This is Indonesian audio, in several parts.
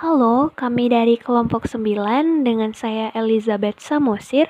Halo, kami dari kelompok 9 dengan saya Elizabeth Samosir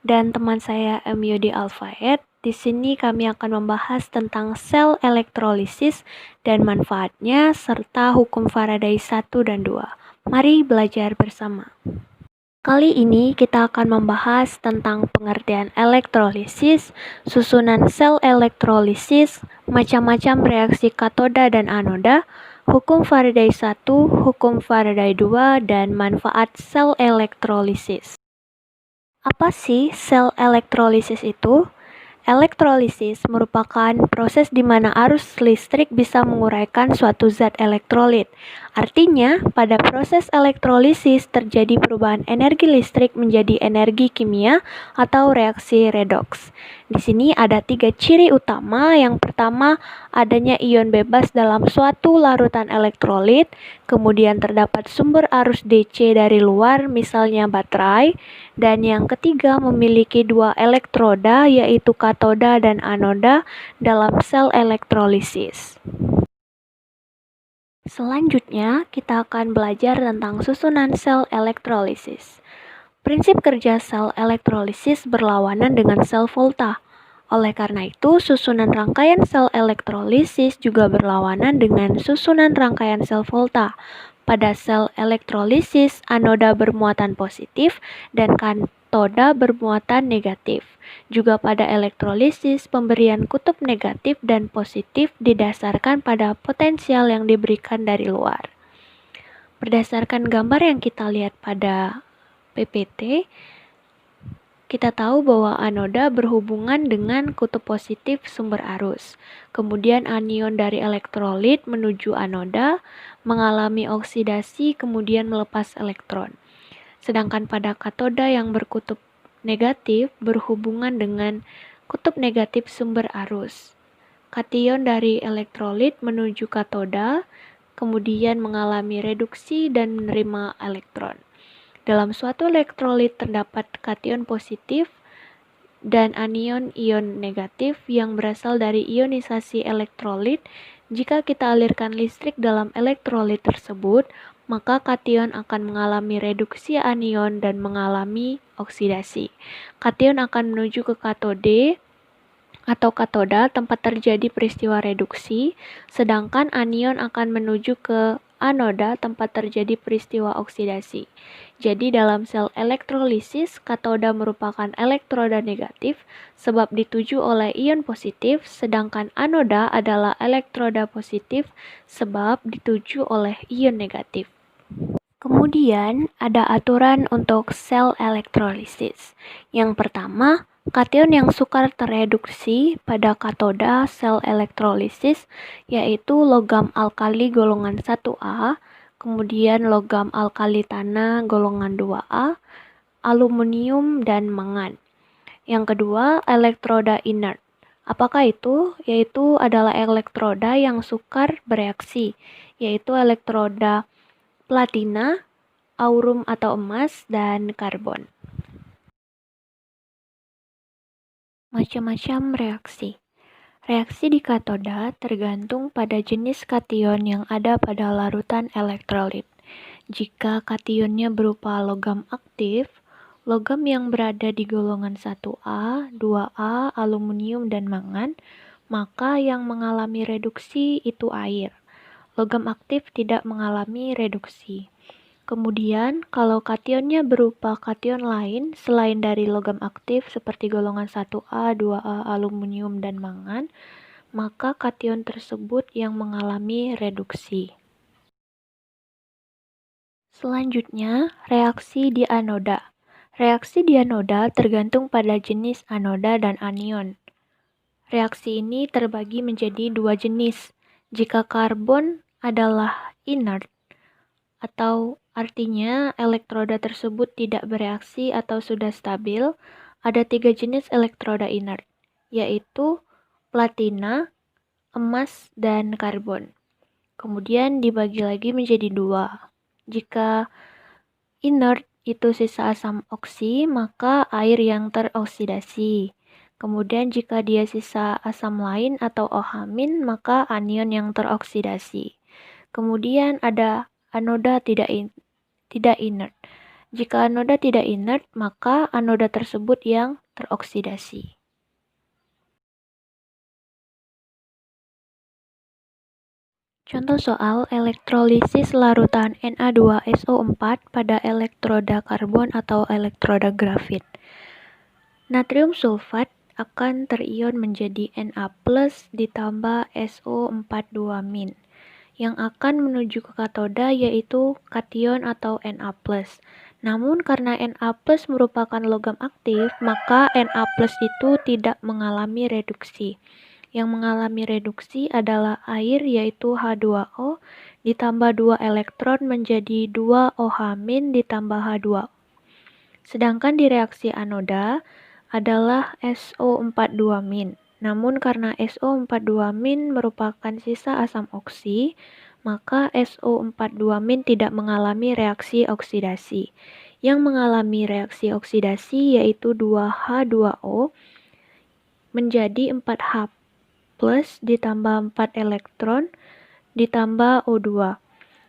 dan teman saya M. Yudi Alfayed. Di sini kami akan membahas tentang sel elektrolisis dan manfaatnya serta hukum Faraday 1 dan 2. Mari belajar bersama. Kali ini kita akan membahas tentang pengertian elektrolisis, susunan sel elektrolisis, macam-macam reaksi katoda dan anoda, hukum Faraday 1, hukum Faraday 2, dan manfaat sel elektrolisis. Apa sih sel elektrolisis itu? Elektrolisis merupakan proses di mana arus listrik bisa menguraikan suatu zat elektrolit. Artinya, pada proses elektrolisis terjadi perubahan energi listrik menjadi energi kimia atau reaksi redoks. Di sini ada 3 ciri utama. Yang pertama, adanya ion bebas dalam suatu larutan elektrolit. Kemudian terdapat sumber arus DC dari luar, misalnya baterai. Dan yang ketiga, memiliki 2 elektroda, yaitu katoda dan anoda dalam sel elektrolisis. Selanjutnya, kita akan belajar tentang susunan sel elektrolisis. Prinsip kerja sel elektrolisis berlawanan dengan sel volta. Oleh karena itu, susunan rangkaian sel elektrolisis juga berlawanan dengan susunan rangkaian sel volta. Pada sel elektrolisis, anoda bermuatan positif dan katoda bermuatan negatif. Juga pada elektrolisis, pemberian kutub negatif dan positif didasarkan pada potensial yang diberikan dari luar. Berdasarkan gambar yang kita lihat pada PPT, kita tahu bahwa anoda berhubungan dengan kutub positif sumber arus. Kemudian anion dari elektrolit menuju anoda, mengalami oksidasi, kemudian melepas elektron. Sedangkan pada katoda yang berkutub negatif berhubungan dengan kutub negatif sumber arus. Kation dari elektrolit menuju katoda, kemudian mengalami reduksi dan menerima elektron. Dalam suatu elektrolit terdapat kation positif dan anion ion negatif yang berasal dari ionisasi elektrolit. Jika kita alirkan listrik dalam elektrolit tersebut, maka kation akan mengalami reduksi anion dan mengalami oksidasi. Kation akan menuju ke katode atau katoda tempat terjadi peristiwa reduksi, sedangkan anion akan menuju ke anoda tempat terjadi peristiwa oksidasi. Jadi dalam sel elektrolisis, katoda merupakan elektroda negatif sebab dituju oleh ion positif, sedangkan anoda adalah elektroda positif sebab dituju oleh ion negatif. Kemudian ada aturan untuk sel elektrolisis. Yang pertama, kation yang sukar tereduksi pada katoda sel elektrolisis yaitu logam alkali golongan 1A, kemudian logam alkali tanah golongan 2A, aluminium dan mangan. Yang kedua, elektroda inert. Apakah itu? Yaitu adalah elektroda yang sukar bereaksi, yaitu elektroda platina, aurum atau emas, dan karbon. Macam-macam reaksi. Reaksi di katoda tergantung pada jenis kation yang ada pada larutan elektrolit. Jika kationnya berupa logam aktif, logam yang berada di golongan 1A, 2A, aluminium, dan mangan, maka yang mengalami reduksi itu air. Logam aktif tidak mengalami reduksi. Kemudian, kalau kationnya berupa kation lain selain dari logam aktif seperti golongan 1A, 2A, aluminium, dan mangan, maka kation tersebut yang mengalami reduksi. Selanjutnya, reaksi di anoda. Reaksi di anoda tergantung pada jenis anoda dan anion. Reaksi ini terbagi menjadi 2 jenis. Jika karbon adalah inert, atau artinya elektroda tersebut tidak bereaksi atau sudah stabil, ada 3 jenis elektroda inert, yaitu platina, emas, dan karbon. Kemudian dibagi lagi menjadi 2. Jika inert itu sisa asam oksi, maka air yang teroksidasi. Kemudian jika dia sisa asam lain atau OH-, maka anion yang teroksidasi. Kemudian ada anoda tidak inert. Jika anoda tidak inert, maka anoda tersebut yang teroksidasi. Contoh soal elektrolisis larutan Na2SO4 pada elektroda karbon atau elektroda grafit. Natrium sulfat akan terion menjadi Na+ ditambah SO42-. Yang akan menuju ke katoda yaitu kation atau Na+. Namun karena Na+ merupakan logam aktif, maka Na+ itu tidak mengalami reduksi. Yang mengalami reduksi adalah air yaitu H2O ditambah 2 elektron menjadi 2OH- ditambah H2O. Sedangkan di reaksi anoda adalah SO42-. Namun karena SO42- merupakan sisa asam oksi, maka SO42- tidak mengalami reaksi oksidasi. Yang mengalami reaksi oksidasi yaitu 2H2O menjadi 4H+ ditambah 4 elektron ditambah O2.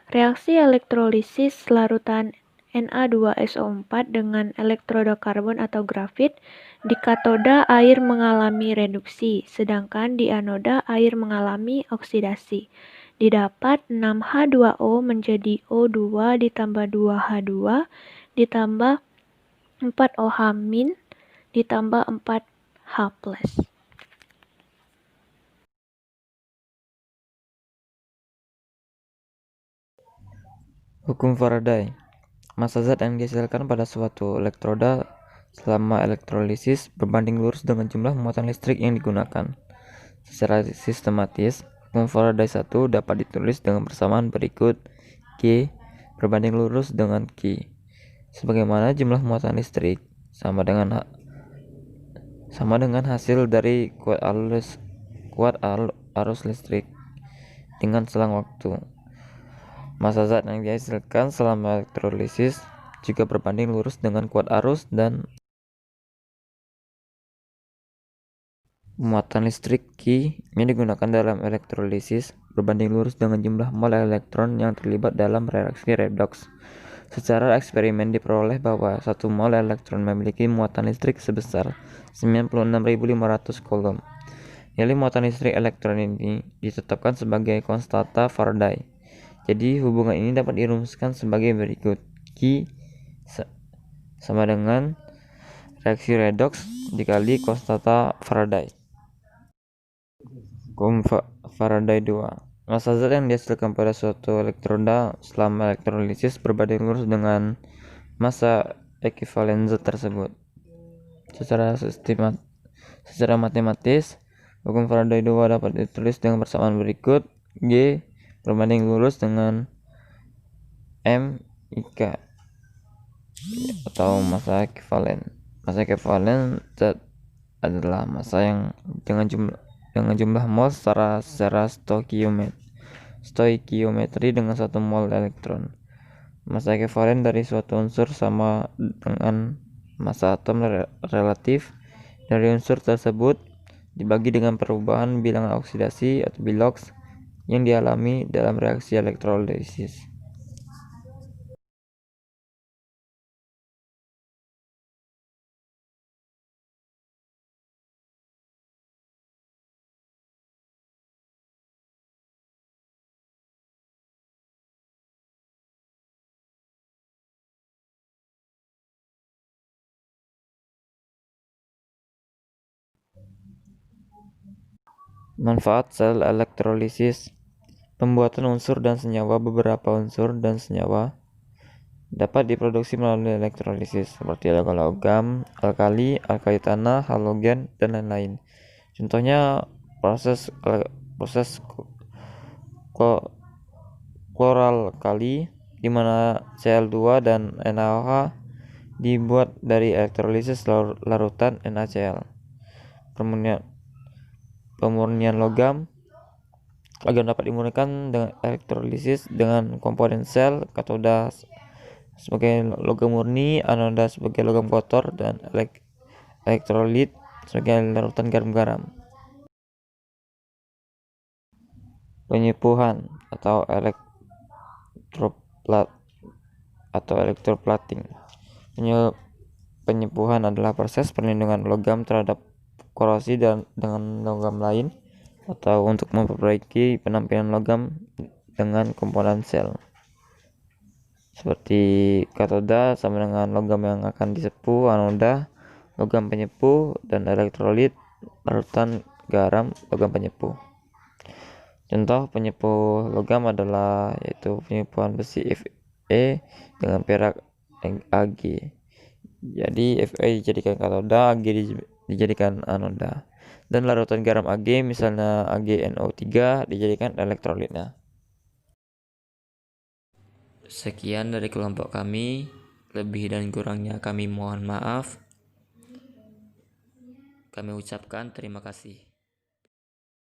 Reaksi elektrolisis larutan Na2SO4 dengan elektroda karbon atau grafit, di katoda air mengalami reduksi, sedangkan di anoda air mengalami oksidasi. Didapat 6H2O menjadi O2 ditambah 2H2 ditambah 4OH- ditambah 4H+. Hukum Faraday. Massa zat yang dihasilkan pada suatu elektroda selama elektrolisis berbanding lurus dengan jumlah muatan listrik yang digunakan. Secara sistematis, hukum Faraday 1 dapat ditulis dengan persamaan berikut: G berbanding lurus dengan Q. Sebagaimana jumlah muatan listrik sama dengan hasil dari kuat arus listrik dengan selang waktu. Massa zat yang dihasilkan selama elektrolisis juga berbanding lurus dengan kuat arus dan muatan listrik Q yang digunakan dalam elektrolisis berbanding lurus dengan jumlah mol elektron yang terlibat dalam reaksi redoks. Secara eksperimen diperoleh bahwa 1 mol elektron memiliki muatan listrik sebesar 96.500 coulomb. Nilai muatan listrik elektron ini ditetapkan sebagai konstanta Faraday. Jadi hubungan ini dapat dirumuskan sebagai berikut: Q sama dengan reaksi redoks dikali konstanta Faraday. Hukum Faraday 2. Massa zat yang dihasilkan pada suatu elektroda selama elektrolisis berbanding lurus dengan massa ekivalen zat tersebut. Secara matematis, hukum Faraday 2 dapat ditulis dengan persamaan berikut: G berbanding lurus dengan MIK atau massa ekivalen. Massa ekivalen zat adalah massa yang dengan jumlah mol secara stoikiometri dengan 1 mol elektron. Massa ekivalen dari suatu unsur sama dengan massa atom relatif dari unsur tersebut dibagi dengan perubahan bilangan oksidasi atau bilox yang dialami dalam reaksi elektrolisis. Manfaat sel elektrolisis. Pembuatan unsur dan senyawa. Beberapa unsur dan senyawa dapat diproduksi melalui elektrolisis seperti logam, alkali tanah, halogen, dan lain-lain. Contohnya proses kloralkali di mana Cl2 dan NaOH dibuat dari elektrolisis larutan NaCl. Pemurnian logam dapat dimurnikan dengan elektrolisis dengan komponen sel katoda sebagai logam murni, anoda sebagai logam kotor, dan elektrolit sebagai larutan garam-garam. Penyipuhan atau atau electroplating. Penyepuhan adalah proses perlindungan logam terhadap korosi dengan logam lain atau untuk memperbaiki penampilan logam dengan komponen sel. Seperti katoda sama dengan logam yang akan disepuh, anoda logam penyepuh, dan elektrolit larutan garam logam penyepuh. Contoh penyepuh logam adalah yaitu penyepuhan besi Fe dengan perak Ag. Jadi Fe dijadikan katoda, Ag dijadikan anoda. Dan larutan garam Ag misalnya AgNO3 dijadikan elektrolitnya. Sekian dari kelompok kami, lebih dan kurangnya kami mohon maaf. Kami ucapkan terima kasih.